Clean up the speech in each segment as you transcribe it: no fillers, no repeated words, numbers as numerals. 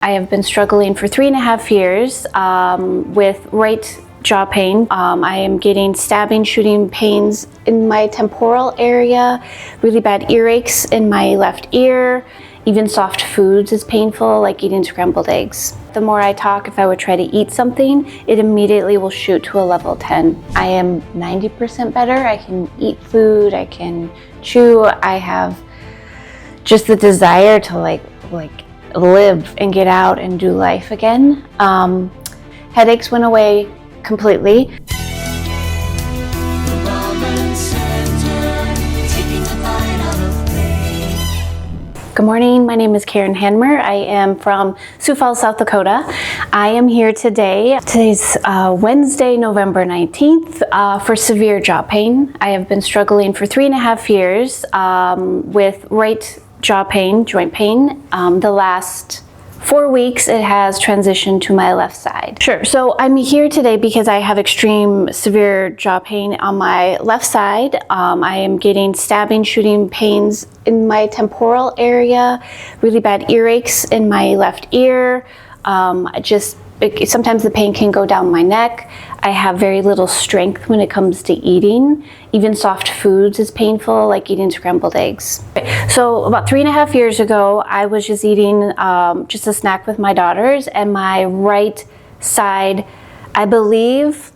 I have been struggling for 3.5 years with right jaw pain. I am getting stabbing, shooting pains in my temporal area, really bad earaches in my left ear. Even soft foods is painful, like eating scrambled eggs. The more I talk, if I would try to eat something, it immediately will shoot to a level 10. I am 90% better. I can eat food, I can chew. I have just the desire to like live and get out and do life again. Headaches went away completely. Good morning, my name is Caryn Hanmer. I am from Sioux Falls, South Dakota. I am here today. Today's Wednesday, November 19th, for severe jaw pain. I have been struggling for 3.5 years with right jaw pain, joint pain. The last 4 weeks it has transitioned to my left side. Sure, so I'm here today because I have extreme severe jaw pain on my left side. I am getting stabbing, shooting pains in my temporal area, really bad earaches in my left ear. Sometimes the pain can go down my neck. I have very little strength when it comes to eating. Even soft foods is painful, like eating scrambled eggs. So about 3.5 years ago, I was just eating just a snack with my daughters, and my right side, I believe,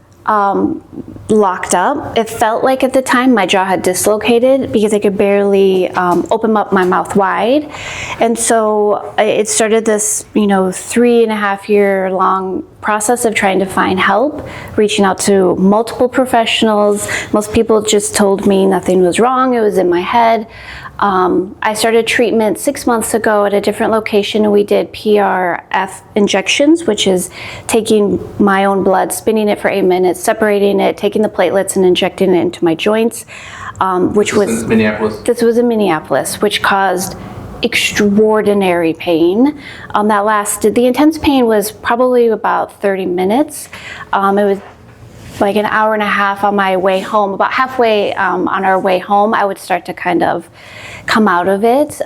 locked up. It felt like at the time my jaw had dislocated because I could barely open up my mouth wide. And so it started this, 3.5 year long process of trying to find help, reaching out to multiple professionals. Most people just told me nothing was wrong, it was in my head. I started treatment 6 months ago at a different location, and we did PRF injections, which is taking my own blood, spinning it for 8 minutes, separating it, taking the platelets and injecting it into my joints, which was Minneapolis. This was in Minneapolis, which caused extraordinary pain. The intense pain was probably about 30 minutes. It was like an hour and a half on my way home. About halfway on our way home, I would start to kind of come out of it.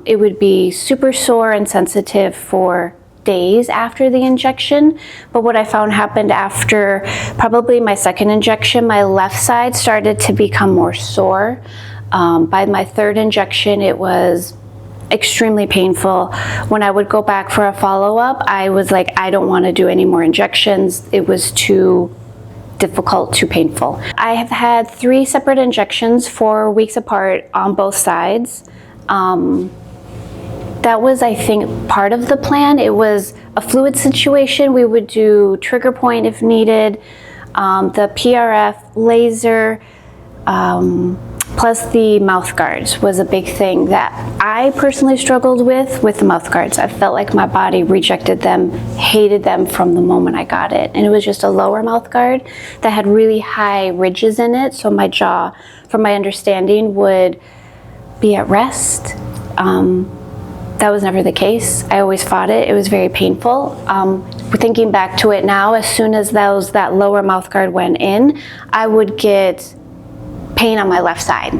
It would be super sore and sensitive for days after the injection. But what I found happened after probably my second injection, my left side started to become more sore. By my third injection, it was extremely painful. When I would go back for a follow-up, I was like, I don't want to do any more injections. It was too difficult, too painful. I have had 3 separate injections 4 weeks apart on both sides. That was, I think, part of the plan. It was a fluid situation. We would do trigger point if needed, the PRF laser, plus the mouth guards was a big thing that I personally struggled with the mouth guards. I felt like my body rejected them, hated them from the moment I got it. And it was just a lower mouth guard that had really high ridges in it, so my jaw, from my understanding, would be at rest. That was never the case. I always fought it. It was very painful. Thinking back to it now, as soon as that lower mouth guard went in, I would get pain on my left side.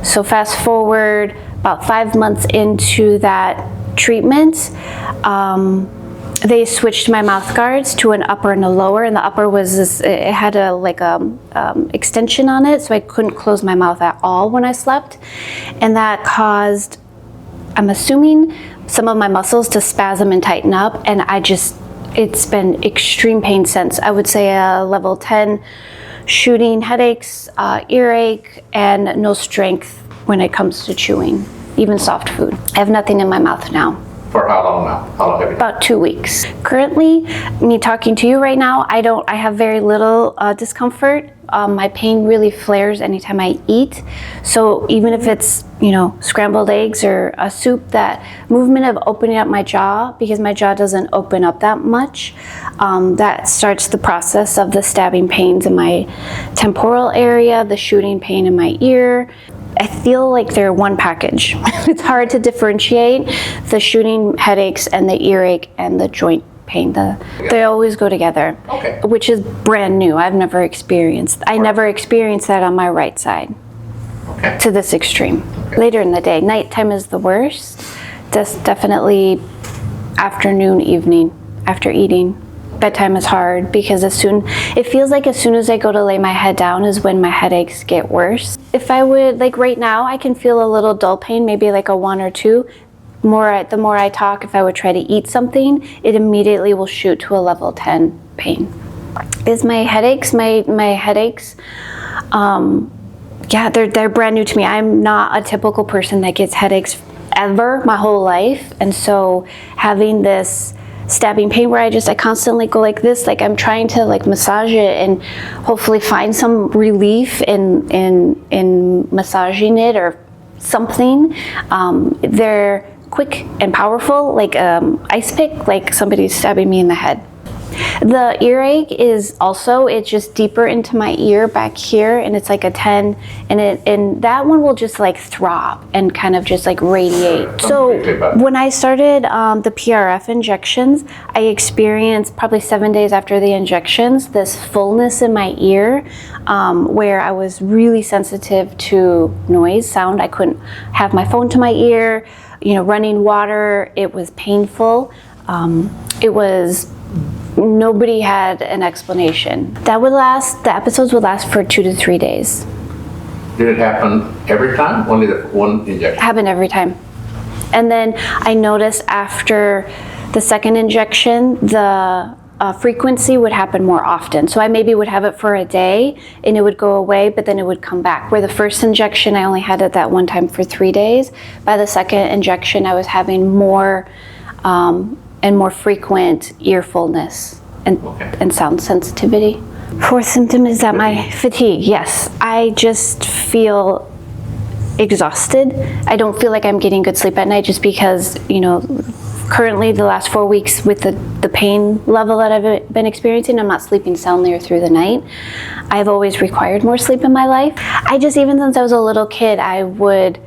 So fast forward about 5 months into that treatment, they switched my mouth guards to an upper and a lower, and the upper was this, it had a extension on it, so I couldn't close my mouth at all when I slept. And that caused, I'm assuming, some of my muscles to spasm and tighten up, and it's been extreme pain since. I would say a level 10 shooting, headaches, earache, and no strength when it comes to chewing, even soft food. I have nothing in my mouth now. For how long now? How long have you? About 2 weeks. Currently, me talking to you right now, I have very little discomfort. My pain really flares anytime I eat. So even if it's, scrambled eggs or a soup, that movement of opening up my jaw, because my jaw doesn't open up that much, that starts the process of the stabbing pains in my temporal area, the shooting pain in my ear. I feel like they're one package. It's hard to differentiate the shooting headaches and the earache and the joint pain. They always go together, okay. Which is brand new. I never experienced that on my right side, okay, to this extreme. Okay. Later in the day, nighttime is the worst. Just definitely afternoon, evening, after eating. Bedtime is hard because it feels like as soon as I go to lay my head down is when my headaches get worse. If I would, like right now, I can feel a little dull pain, maybe like a 1 or 2. The more I talk, if I would try to eat something, it immediately will shoot to a level 10 pain. Is my headaches, yeah, they're brand new to me. I'm not a typical person that gets headaches ever my whole life. And so having this stabbing pain where I constantly go like this, like I'm trying to like massage it and hopefully find some relief in massaging it or something. They're quick and powerful, like ice pick, like somebody's stabbing me in the head. The earache is also, it's just deeper into my ear back here, and it's like a 10, and that one will just like throb and kind of just like radiate. So when I started the PRF injections, I experienced probably 7 days after the injections this fullness in my ear, where I was really sensitive to noise, sound. I couldn't have my phone to my ear, running water. It was painful. Nobody had an explanation. The episodes would last for 2 to 3 days. Did it happen every time? Only the one injection? Happened every time. And then I noticed after the second injection, the frequency would happen more often. So I maybe would have it for a day and it would go away, but then it would come back. Where the first injection, I only had it that one time for 3 days. By the second injection, I was having more and more frequent ear fullness and sound sensitivity. Fourth symptom is that my fatigue. Yes, I just feel exhausted. I don't feel like I'm getting good sleep at night just because, currently the last 4 weeks with the pain level that I've been experiencing, I'm not sleeping soundly or through the night. I've always required more sleep in my life. Even since I was a little kid, I would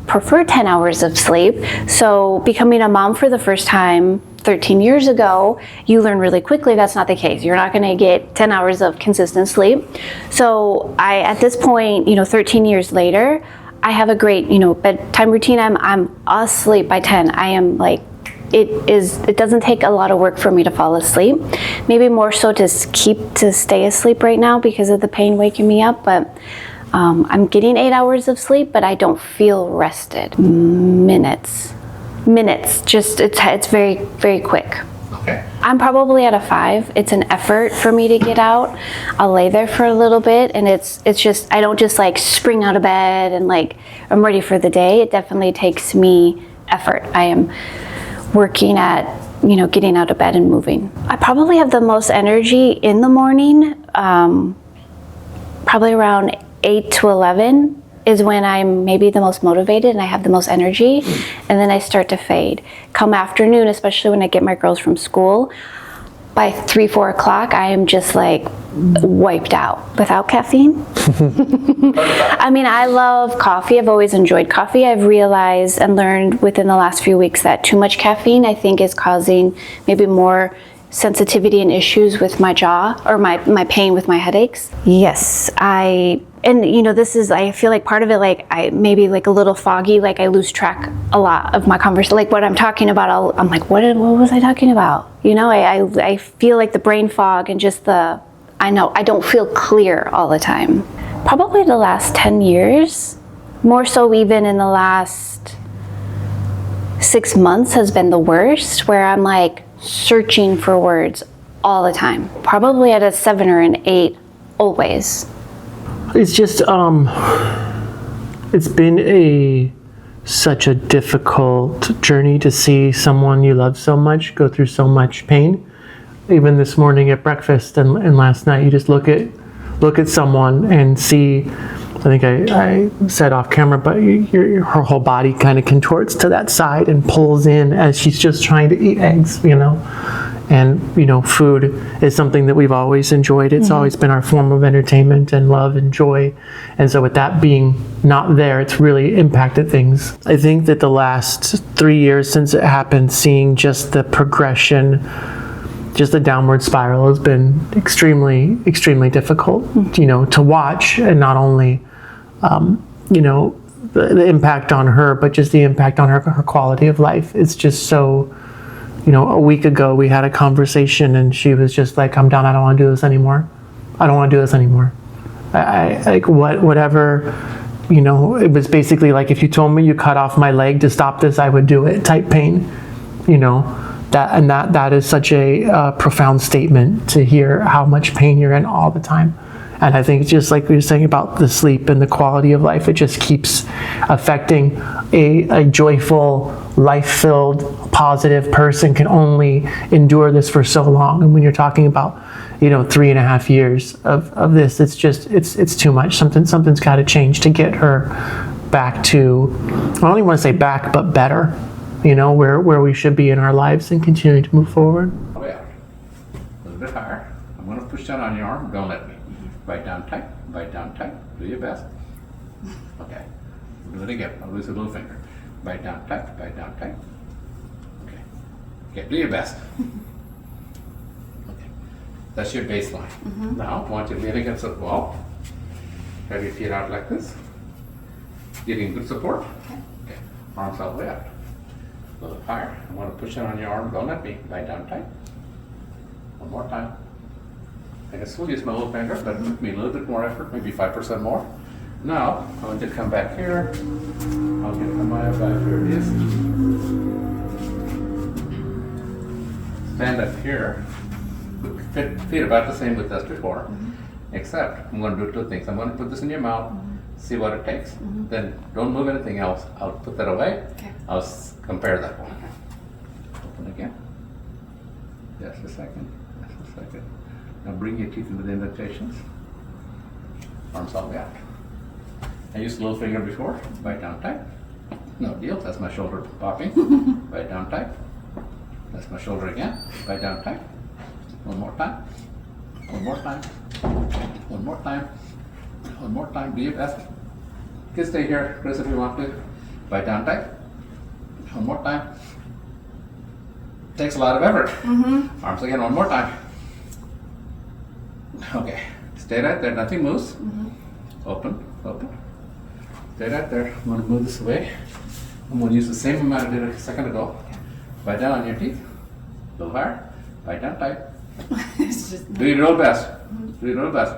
prefer 10 hours of sleep. So becoming a mom for the first time 13 years ago, you learn really quickly that's not the case. You're not gonna get 10 hours of consistent sleep. So at this point, 13 years later, I have a great, bedtime routine. I'm asleep by 10. I am like, it doesn't take a lot of work for me to fall asleep. Maybe more so to stay asleep right now because of the pain waking me up, but I'm getting 8 hours of sleep, but I don't feel rested. Minutes, just it's very, very quick. Okay. I'm probably at a 5. It's an effort for me to get out. I'll lay there for a little bit, and it's just, I don't just like spring out of bed and like I'm ready for the day. It definitely takes me effort. I am working at, getting out of bed and moving. I probably have the most energy in the morning, probably around 8 to 11 is when I'm maybe the most motivated and I have the most energy, and then I start to fade. Come afternoon, especially when I get my girls from school, by 3, 4 o'clock, I am just like wiped out without caffeine. I love coffee. I've always enjoyed coffee. I've realized and learned within the last few weeks that too much caffeine, I think, is causing maybe more sensitivity and issues with my jaw or my pain with my headaches. Yes, I feel like part of it, like I maybe like a little foggy, like I lose track a lot of my conversation, like what I'm talking about. I'm like, what was I talking about? I feel like the brain fog and just I don't feel clear all the time. Probably the last 10 years, more so even in the last 6 months has been the worst, where I'm like searching for words all the time. Probably at a 7 or an 8 always. It's just, it's been such a difficult journey to see someone you love so much go through so much pain. Even this morning at breakfast and last night, you just look at someone and see, I think I said off camera, but her whole body kind of contorts to that side and pulls in as she's just trying to eat eggs, And, food is something that we've always enjoyed. It's always been our form of entertainment and love and joy. And so with that being not there, it's really impacted things. I think that the last 3 years since it happened, seeing just the progression, just the downward spiral has been extremely, extremely difficult, to watch. And not only, the impact on her, but just the impact on her quality of life. It's just so a week ago we had a conversation and she was just like, I'm done, I don't want to do this anymore. I don't want to do this anymore. I like whatever, it was basically like, if you told me you cut off my leg to stop this, I would do it type pain, that is such a profound statement to hear how much pain you're in all the time. And I think just like we were saying about the sleep and the quality of life, it just keeps affecting a joyful, life-filled, positive person can only endure this for so long. And when you're talking about, 3.5 years of this, it's too much. Something's got to change to get her back to, I don't even want to say back, but better, where we should be in our lives and continuing to move forward. Oh yeah, a little bit higher. I'm going to push down on your arm. Don't let me. Bite down tight, bite down tight. Do your best. Okay. Do it again. I'll lose a little finger. Bite down tight, bite down tight. Okay. Okay, do your best. Okay. That's your baseline. Now, I want you to lean against the wall. Have your feet out like this. Getting good support. Okay. Arms all the way out. A little higher. I want to push down on your arm. Don't let me. Bite down tight. One more time. I can still use my little finger, but it took me a little bit more effort, maybe 5% more. Now, I want you to come back here. I'll get the Maya back. Here it is. Stand up here. Feet about the same width as before, except I'm going to do two things. I'm going to put this in your mouth, see what it takes. Then don't move anything else. I'll put that away. Okay. I'll compare that one. Open again. Just a second. Just a second. Now bring your teeth into the indentations. Arms all the way out. I used the little finger before. Bite down tight. No deal. That's my shoulder popping. Bite down tight. That's my shoulder again. Bite down tight. One more time. One more time. One more time. One more time. Do your best. You can stay here, Chris, if you want to. Bite down tight. One more time. Takes a lot of effort. Arms again. One more time. Okay, stay right there, nothing moves. Open, open. Stay right there. I'm going to move this away. I'm going to use the same amount I did a second ago. Bite down on your teeth. A little higher. Bite down tight. Do your real best. Do your real best.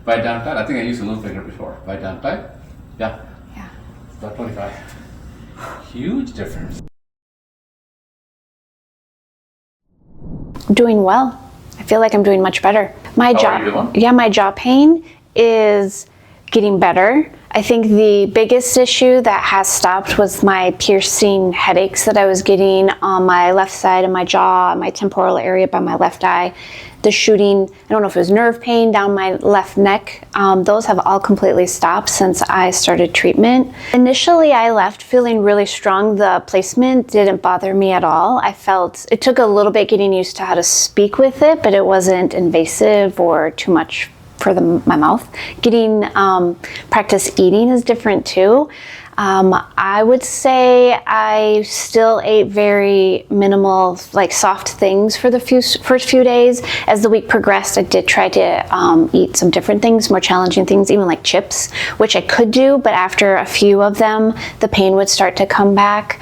Bite down tight. I think I used a little finger before. Bite down tight. Yeah. It's about 25. Huge difference. Doing well. I feel like I'm doing much better. My How are you doing? my jaw pain is getting better. I think the biggest issue that has stopped was my piercing headaches that I was getting on my left side of my jaw, my temporal area by my left eye. The shooting, I don't know if it was nerve pain down my left neck. Those have all completely stopped since I started treatment. Initially, I left feeling really strong. The placement didn't bother me at all. I felt it took a little bit getting used to how to speak with it, but it wasn't invasive or too much for my mouth. Getting practice eating is different too. I would say I still ate very minimal, like soft things for the first few days. As the week progressed, I did try to eat some different things, more challenging things, even like chips, which I could do, but after a few of them, the pain would start to come back.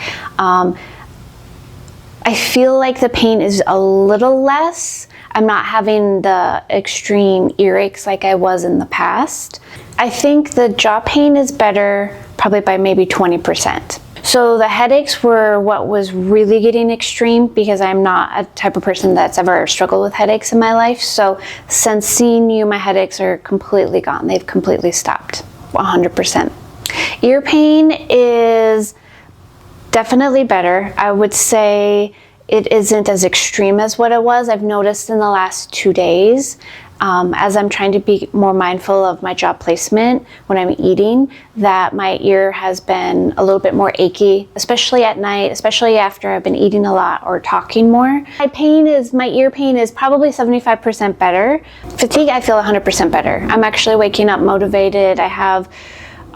I feel like the pain is a little less. I'm not having the extreme earaches like I was in the past. I think the jaw pain is better probably by maybe 20%. So the headaches were what was really getting extreme because I'm not a type of person that's ever struggled with headaches in my life. So since seeing you, my headaches are completely gone. They've completely stopped, 100%. Ear pain is definitely better. I would say it isn't as extreme as what it was. I've noticed in the last 2 days, as I'm trying to be more mindful of my jaw placement when I'm eating, that my ear has been a little bit more achy, especially at night, especially after I've been eating a lot or talking more. My ear pain is probably 75% better. Fatigue, I feel 100% better. I'm actually waking up motivated. I have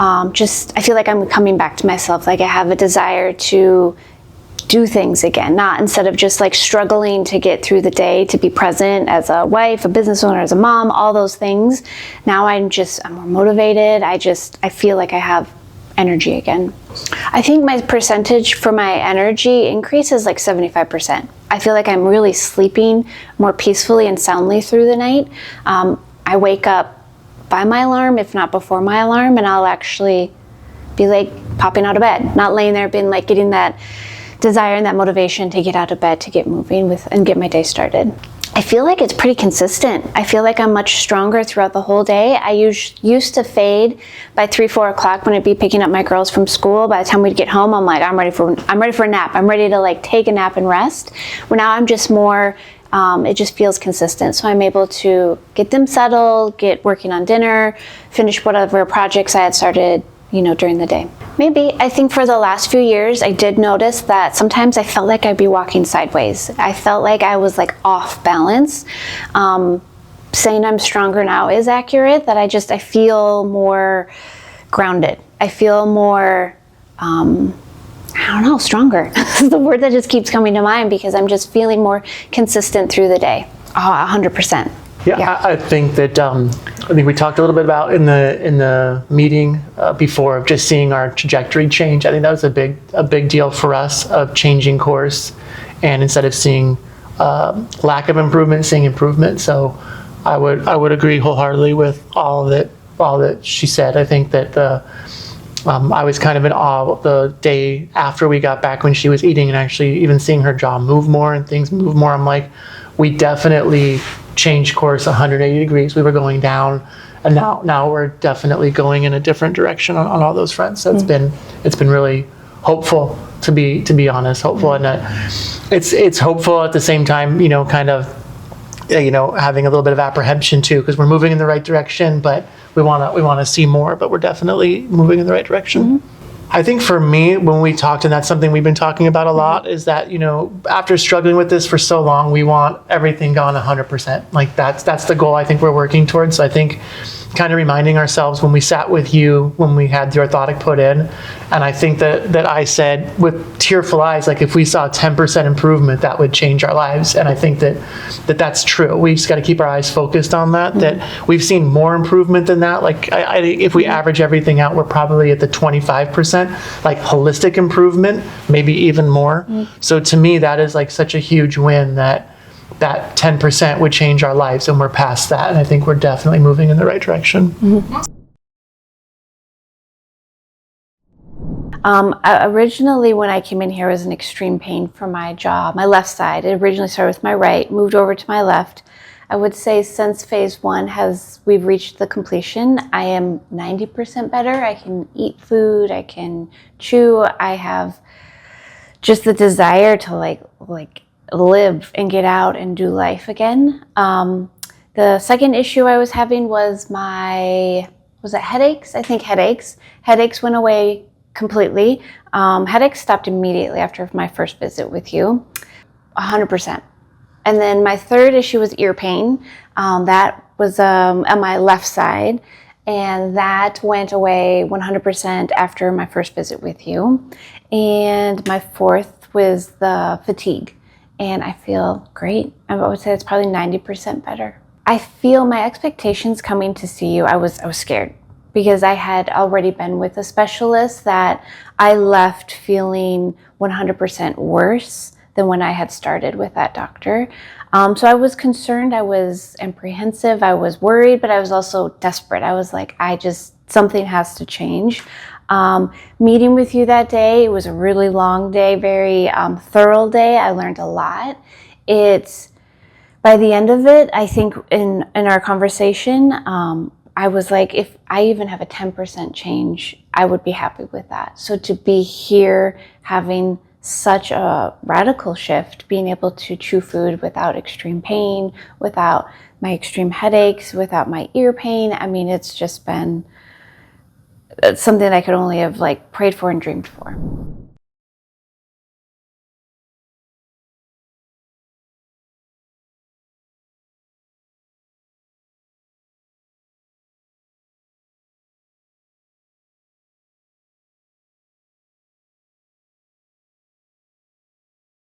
I feel like I'm coming back to myself. Like I have a desire to do things again, not instead of just like struggling to get through the day, to be present as a wife, a business owner, as a mom, all those things. Now I'm more motivated. I feel like I have energy again. I think my percentage for my energy increase is like 75%. I feel like I'm really sleeping more peacefully and soundly through the night. I wake up by my alarm, if not before my alarm, and I'll actually be like popping out of bed, not laying there being like getting that desire and that motivation to get out of bed, to get moving with and get my day started. I feel like it's pretty consistent. I feel like I'm much stronger throughout the whole day. I used to fade by 3-4 o'clock when I'd be picking up my girls from school. By the time we'd get home, I'm like, I'm ready for a nap. I'm ready to like take a nap and rest. Well, now I'm just more, it just feels consistent. So I'm able to get them settled, get working on dinner, finish whatever projects I had started, during the day. Maybe, I think for the last few years, I did notice that sometimes I felt like I'd be walking sideways. I felt like I was like off balance. Saying I'm stronger now is accurate, that I feel more grounded. I feel more, stronger. This is the word that just keeps coming to mind because I'm just feeling more consistent through the day. 100%. Yeah. I think that I think we talked a little bit about in the meeting before of just seeing our trajectory change. I think that was a big deal for us of changing course, and instead of seeing lack of improvement, seeing improvement. So I would agree wholeheartedly with all that she said. I think that I was kind of in awe the day after we got back when she was eating, and actually even seeing her jaw move more and things move more. I'm like, we definitely changed course 180 degrees. We were going down, and now we're definitely going in a different direction on all those fronts. So it's been really hopeful, to be honest, hopeful, and it's hopeful at the same time, kind of, having a little bit of apprehension too, because we're moving in the right direction, but we want to see more, but we're definitely moving in the right direction. Mm-hmm. I think for me, when we talked, and that's something we've been talking about a lot, is that, after struggling with this for so long, we want everything gone 100%. Like that's the goal I think we're working towards. So I think kind of reminding ourselves when we sat with you, when we had the orthotic put in, and I think that I said with tearful eyes, like if we saw 10% improvement, that would change our lives. And I think that's true. We just got to keep our eyes focused on that, that we've seen more improvement than that. Like if we average everything out, we're probably at the 25%, like holistic improvement, maybe even more. So to me, that is like such a huge win that 10% would change our lives, and we're past that. And I think we're definitely moving in the right direction. Mm-hmm. Originally, when I came in here, it was an extreme pain for my jaw, my left side. It originally started with my right, moved over to my left. I would say since phase 1 we've reached the completion, I am 90% better. I can eat food, I can chew. I have just the desire to like live and get out and do life again. The second issue I was having was headaches? I think headaches. Headaches went away completely. Headaches stopped immediately after my first visit with you, 100%. And then my third issue was ear pain. That was on my left side, and that went away 100% after my first visit with you. And my fourth was the fatigue. And I feel great. I would say it's probably 90% better. I feel my expectations coming to see you, I was scared because I had already been with a specialist that I left feeling 100% worse than when I had started with that doctor. So I was concerned, I was apprehensive, I was worried, but I was also desperate. I was like, something has to change. Meeting with you that day, it was a really long day, very thorough day. I learned a lot. By the end of it, I think in our conversation, I was like, if I even have a 10% change, I would be happy with that. So to be here having such a radical shift, being able to chew food without extreme pain, without my extreme headaches, without my ear pain, I mean, it's just been something I could only have prayed for and dreamed for.